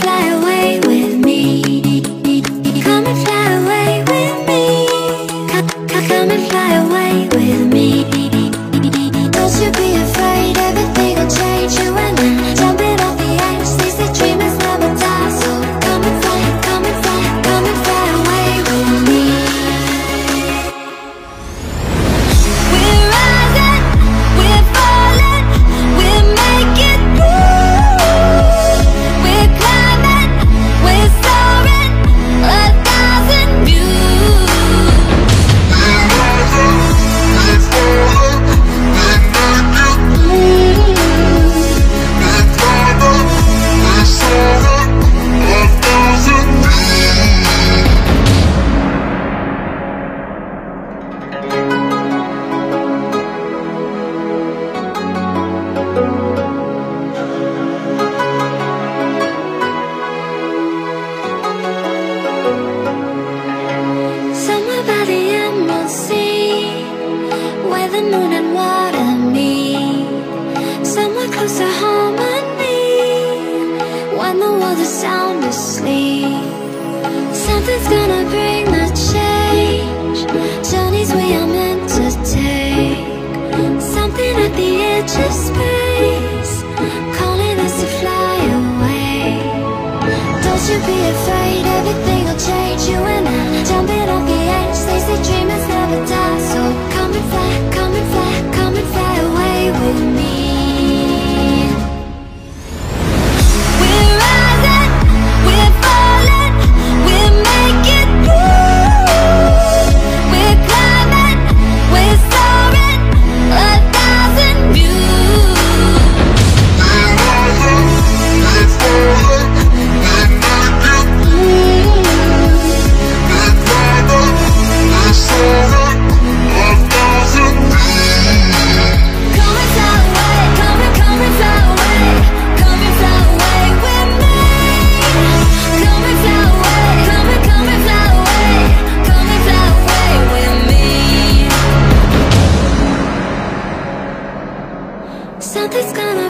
fly away with me. Come and fly away with me. Come and fly away with me. Don't you be afraid, everything will change. You and I, jumping off the edge. They say dreamers never die, so come and fly, come and fly, come and fly away with me. We're rising, we're falling, we're making moves. We're climbing, we're soaring, 1,000 views. We're rising, we're falling, we're making moves. We're climbing, we're soaring, 1,000 Somewhere by the Emerald Sea, where the moon and water meet. Somewhere close to harmony, when the world is sound asleep. Something's gonna bring the change, journeys we are meant to take. Something at the edge of space, calling us to fly away. Don't you be afraid, everything will change. You and I, jumping off the edge. They say dreamers never die, so come and fly, come and fly, come and fly away with me.